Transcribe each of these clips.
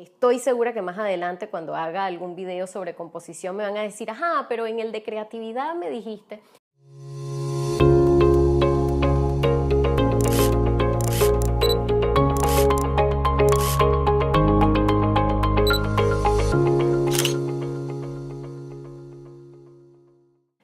Estoy segura que más adelante cuando haga algún video sobre composición me van a decir, ajá, pero en el de creatividad me dijiste.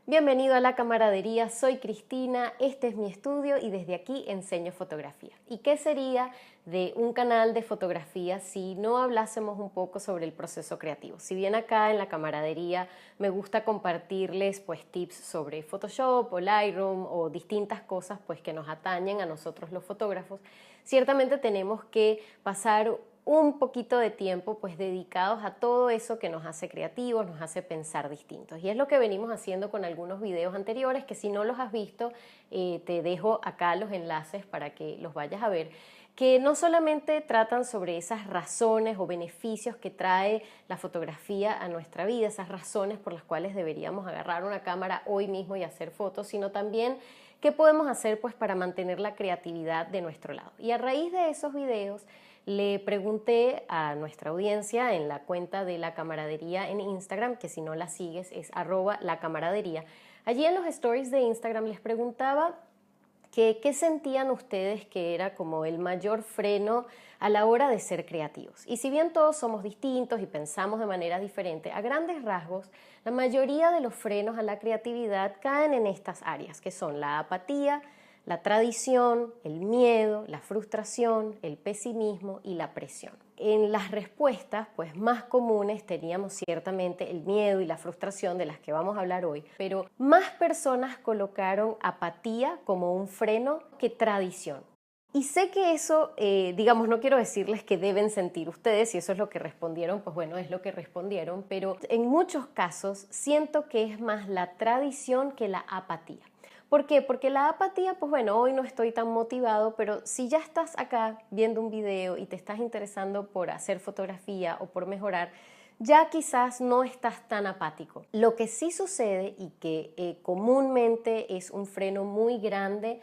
Bienvenido a La Camaradería, soy Cristina, este es mi estudio y desde aquí enseño fotografía. ¿Y qué sería de un canal de fotografía si no hablásemos un poco sobre el proceso creativo? Si bien acá en La Camaradería me gusta compartirles pues tips sobre Photoshop o Lightroom o distintas cosas pues que nos atañen a nosotros los fotógrafos, ciertamente tenemos que pasar un poquito de tiempo pues dedicados a todo eso que nos hace creativos, nos hace pensar distintos. Y es lo que venimos haciendo con algunos videos anteriores que si no los has visto te dejo acá los enlaces para que los vayas a ver, que no solamente tratan sobre esas razones o beneficios que trae la fotografía a nuestra vida, esas razones por las cuales deberíamos agarrar una cámara hoy mismo y hacer fotos, sino también qué podemos hacer pues para mantener la creatividad de nuestro lado. Y a raíz de esos videos le pregunté a nuestra audiencia en la cuenta de La Camaradería en Instagram, que si no la sigues es @lacamaradería. Allí en los stories de Instagram les preguntaba qué sentían ustedes que era como el mayor freno a la hora de ser creativos. Y si bien todos somos distintos y pensamos de manera diferente, a grandes rasgos, la mayoría de los frenos a la creatividad caen en estas áreas, que son la apatía, la tradición, el miedo, la frustración, el pesimismo y la presión. En las respuestas pues, más comunes teníamos ciertamente el miedo y la frustración de las que vamos a hablar hoy, pero más personas colocaron apatía como un freno que tradición. Y sé que eso, digamos, no quiero decirles que deben sentir ustedes, si eso es lo que respondieron, pues bueno, es lo que respondieron, pero en muchos casos siento que es más la tradición que la apatía. ¿Por qué? Porque la apatía, pues bueno, hoy no estoy tan motivado, pero si ya estás acá viendo un video y te estás interesando por hacer fotografía o por mejorar, ya quizás no estás tan apático. Lo que sí sucede y que comúnmente es un freno muy grande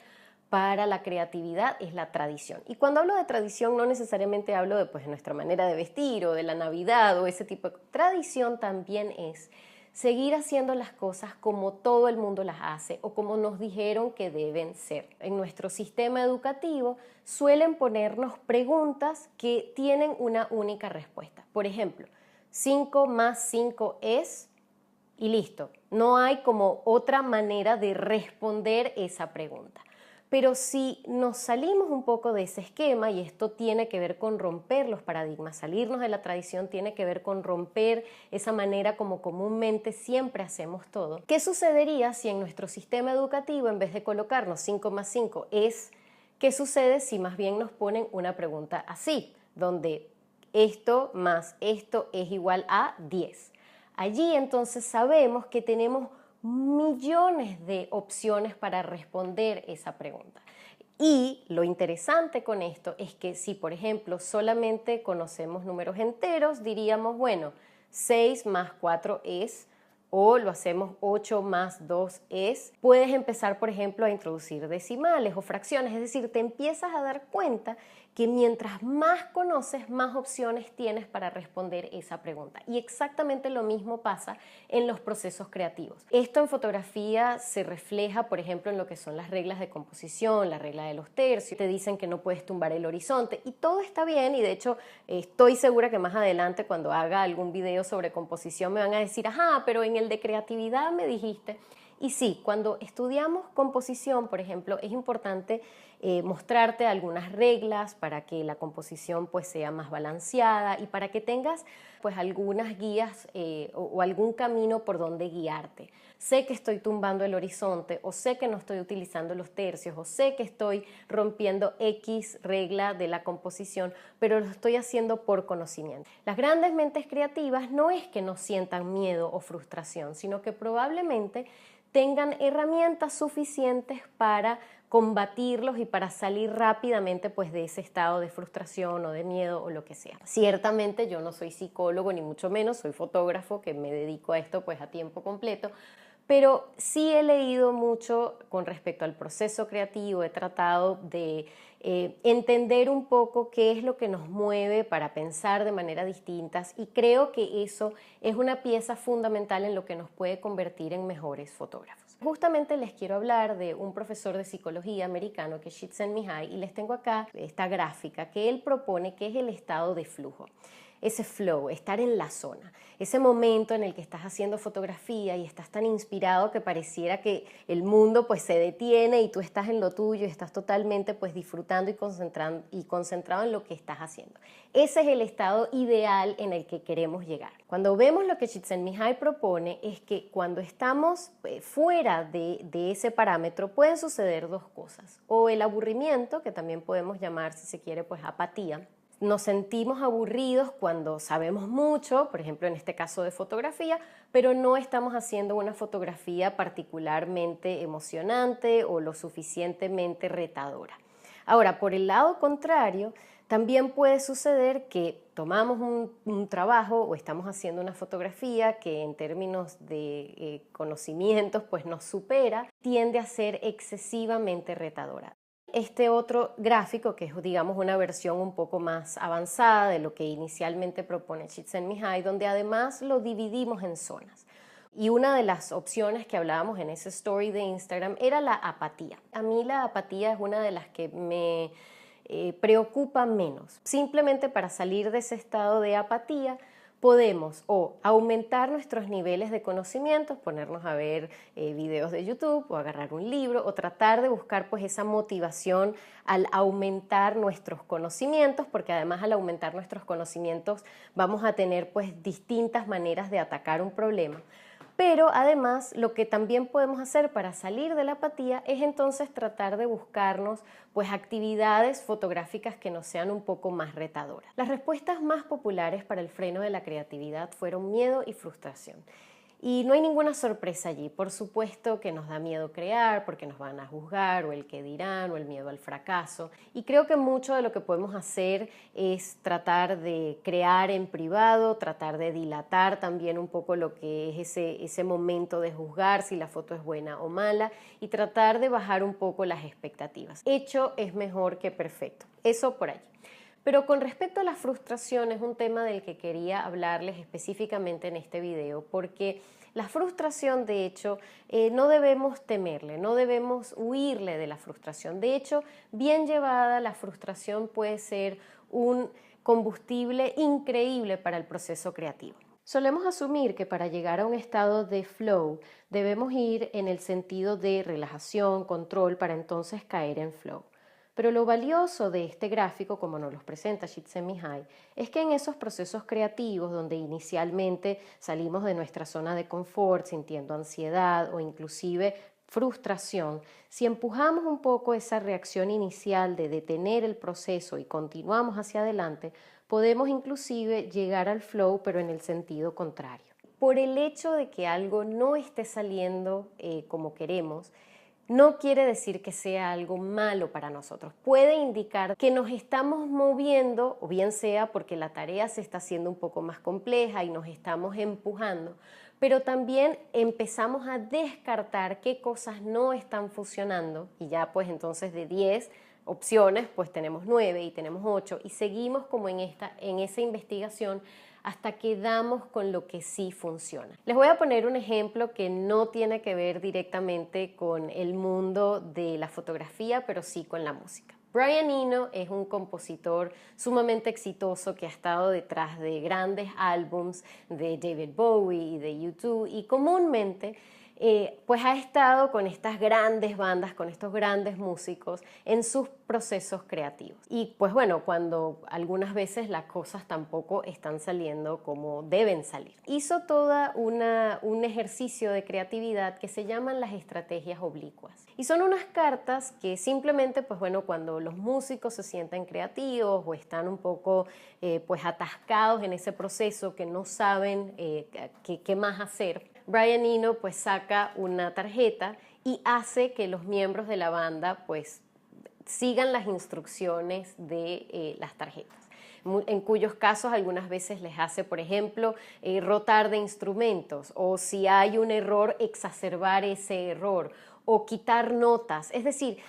para la creatividad es la tradición. Y cuando hablo de tradición no necesariamente hablo de pues, nuestra manera de vestir o de la Navidad o ese tipo de tradición también es seguir haciendo las cosas como todo el mundo las hace o como nos dijeron que deben ser. En nuestro sistema educativo suelen ponernos preguntas que tienen una única respuesta. Por ejemplo, 5 más 5 es y listo. No hay como otra manera de responder esa pregunta. Pero si nos salimos un poco de ese esquema, y esto tiene que ver con romper los paradigmas, salirnos de la tradición tiene que ver con romper esa manera como comúnmente siempre hacemos todo, ¿qué sucedería si en nuestro sistema educativo, en vez de colocarnos 5 más 5 es, qué sucede si más bien nos ponen una pregunta así, donde esto más esto es igual a 10? Allí entonces sabemos que tenemos millones de opciones para responder esa pregunta. Y lo interesante con esto es que si, por ejemplo, solamente conocemos números enteros, diríamos, bueno, 6 más 4 es, o lo hacemos 8 más 2 es. Puedes empezar, por ejemplo, a introducir decimales o fracciones, es decir, te empiezas a dar cuenta que mientras más conoces, más opciones tienes para responder esa pregunta. Y exactamente lo mismo pasa en los procesos creativos. Esto en fotografía se refleja, por ejemplo, en lo que son las reglas de composición, la regla de los tercios. Te dicen que no puedes tumbar el horizonte y todo está bien y de hecho estoy segura que más adelante cuando haga algún video sobre composición me van a decir, ajá, pero en el de creatividad me dijiste. Y sí, cuando estudiamos composición, por ejemplo, es importante mostrarte algunas reglas para que la composición pues, sea más balanceada y para que tengas pues, algunas guías o algún camino por donde guiarte. Sé que estoy tumbando el horizonte o sé que no estoy utilizando los tercios o sé que estoy rompiendo X regla de la composición, pero lo estoy haciendo por conocimiento. Las grandes mentes creativas no es que no sientan miedo o frustración, sino que probablemente tengan herramientas suficientes para combatirlos y para salir rápidamente pues, de ese estado de frustración o de miedo o lo que sea. Ciertamente yo no soy psicólogo ni mucho menos, soy fotógrafo que me dedico a esto pues, a tiempo completo, pero sí he leído mucho con respecto al proceso creativo, he tratado de entender un poco qué es lo que nos mueve para pensar de manera distintas, y creo que eso es una pieza fundamental en lo que nos puede convertir en mejores fotógrafos. Justamente les quiero hablar de un profesor de psicología americano que es Csikszentmihalyi, y les tengo acá esta gráfica que él propone, que es el estado de flujo. Ese flow, estar en la zona, ese momento en el que estás haciendo fotografía y estás tan inspirado que pareciera que el mundo pues se detiene y tú estás en lo tuyo y estás totalmente pues disfrutando y concentrado en lo que estás haciendo. Ese es el estado ideal en el que queremos llegar. Cuando vemos lo que Csikszentmihalyi propone, es que cuando estamos fuera de ese parámetro pueden suceder dos cosas: o el aburrimiento, que también podemos llamar, si se quiere, pues apatía. Nos sentimos aburridos cuando sabemos mucho, por ejemplo en este caso de fotografía, pero no estamos haciendo una fotografía particularmente emocionante o lo suficientemente retadora. Ahora, por el lado contrario, también puede suceder que tomamos un trabajo o estamos haciendo una fotografía que en términos de conocimientos pues nos supera, tiende a ser excesivamente retadora. Este otro gráfico, que es digamos una versión un poco más avanzada de lo que inicialmente propone Csikszentmihalyi, donde además lo dividimos en zonas. Y una de las opciones que hablábamos en ese story de Instagram era la apatía. A mí la apatía es una de las que me preocupa menos. Simplemente para salir de ese estado de apatía podemos o aumentar nuestros niveles de conocimientos, ponernos a ver videos de YouTube o agarrar un libro o tratar de buscar pues esa motivación al aumentar nuestros conocimientos, porque además al aumentar nuestros conocimientos vamos a tener pues distintas maneras de atacar un problema. Pero además lo que también podemos hacer para salir de la apatía es entonces tratar de buscarnos pues actividades fotográficas que nos sean un poco más retadoras. Las respuestas más populares para el freno de la creatividad fueron miedo y frustración. Y no hay ninguna sorpresa allí. Por supuesto que nos da miedo crear porque nos van a juzgar, o el qué dirán, o el miedo al fracaso. Y creo que mucho de lo que podemos hacer es tratar de crear en privado, tratar de dilatar también un poco lo que es ese momento de juzgar si la foto es buena o mala, y tratar de bajar un poco las expectativas. Hecho es mejor que perfecto. Eso por allí. Pero con respecto a la frustración, es un tema del que quería hablarles específicamente en este video, porque la frustración, de hecho, no debemos temerle, no debemos huirle de la frustración. De hecho, bien llevada, la frustración puede ser un combustible increíble para el proceso creativo. Solemos asumir que para llegar a un estado de flow debemos ir en el sentido de relajación, control, para entonces caer en flow. Pero lo valioso de este gráfico, como nos lo presenta Csikszentmihalyi, es que en esos procesos creativos donde inicialmente salimos de nuestra zona de confort sintiendo ansiedad o inclusive frustración, si empujamos un poco esa reacción inicial de detener el proceso y continuamos hacia adelante, podemos inclusive llegar al flow, pero en el sentido contrario. Por el hecho de que algo no esté saliendo como queremos, no quiere decir que sea algo malo para nosotros. Puede indicar que nos estamos moviendo, o bien sea porque la tarea se está haciendo un poco más compleja y nos estamos empujando, pero también empezamos a descartar qué cosas no están funcionando, y ya pues entonces de 10 opciones pues tenemos 9 y tenemos 8, y seguimos como en esa investigación hasta que damos con lo que sí funciona. Les voy a poner un ejemplo que no tiene que ver directamente con el mundo de la fotografía, pero sí con la música. Brian Eno es un compositor sumamente exitoso que ha estado detrás de grandes álbums de David Bowie y de U2, y comúnmente pues ha estado con estas grandes bandas, con estos grandes músicos en sus procesos creativos. Y pues bueno, cuando algunas veces las cosas tampoco están saliendo como deben salir. Hizo toda un ejercicio de creatividad que se llaman las estrategias oblicuas. Y son unas cartas que simplemente, pues bueno, cuando los músicos se sienten creativos o están un poco pues atascados en ese proceso, que no saben qué más hacer, Brian Eno pues saca una tarjeta y hace que los miembros de la banda pues sigan las instrucciones de las tarjetas, en cuyos casos algunas veces les hace, por ejemplo, rotar de instrumentos, o si hay un error, exacerbar ese error, o quitar notas. Es decir,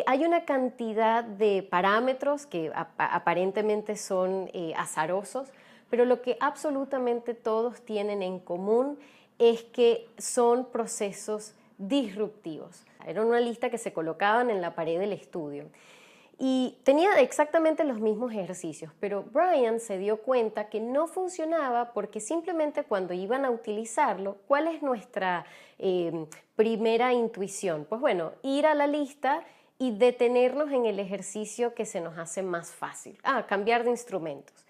hay una cantidad de parámetros que aparentemente son azarosos, pero lo que absolutamente todos tienen en común es que son procesos disruptivos. Era una lista que se colocaban en la pared del estudio y tenía exactamente los mismos ejercicios, pero Brian se dio cuenta que no funcionaba porque simplemente cuando iban a utilizarlo, ¿cuál es nuestra primera intuición? Pues bueno, ir a la lista y detenernos en el ejercicio que se nos hace más fácil. Cambiar de instrumentos.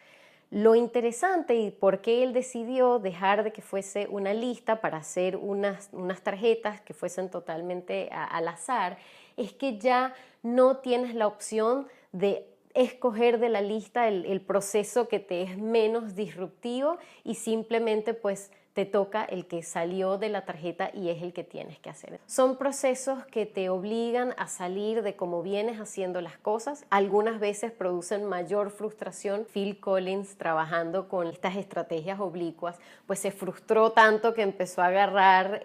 Lo interesante y por qué él decidió dejar de que fuese una lista para hacer unas tarjetas que fuesen totalmente al azar, es que ya no tienes la opción de escoger de la lista el proceso que te es menos disruptivo y simplemente pues te toca el que salió de la tarjeta y es el que tienes que hacer. Son procesos que te obligan a salir de cómo vienes haciendo las cosas. Algunas veces producen mayor frustración. Phil Collins, trabajando con estas estrategias oblicuas, pues se frustró tanto que empezó a agarrar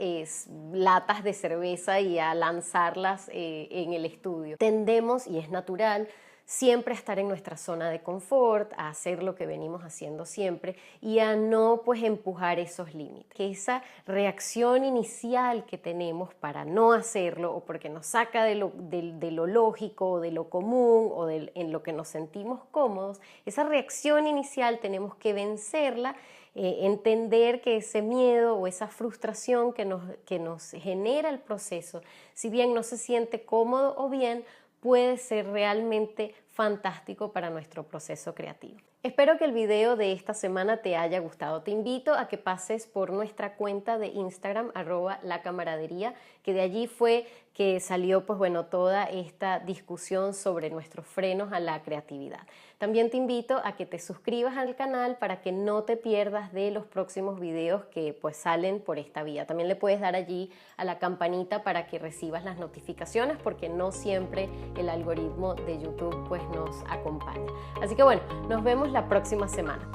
latas de cerveza y a lanzarlas en el estudio. Tendemos, y es natural, siempre a estar en nuestra zona de confort, a hacer lo que venimos haciendo siempre y a no pues empujar esos límites. Que esa reacción inicial que tenemos para no hacerlo o porque nos saca de lo lógico, o de lo común o en lo que nos sentimos cómodos, esa reacción inicial tenemos que vencerla, entender que ese miedo o esa frustración que nos genera el proceso, si bien no se siente cómodo o bien, puede ser realmente fantástico para nuestro proceso creativo. Espero que el video de esta semana te haya gustado. Te invito a que pases por nuestra cuenta de Instagram, @lacamaradería, que de allí fue que salió pues bueno, toda esta discusión sobre nuestros frenos a la creatividad. También te invito a que te suscribas al canal para que no te pierdas de los próximos videos que pues salen por esta vía. También le puedes dar allí a la campanita para que recibas las notificaciones porque no siempre el algoritmo de YouTube pues nos acompaña. Así que bueno, nos vemos la próxima semana.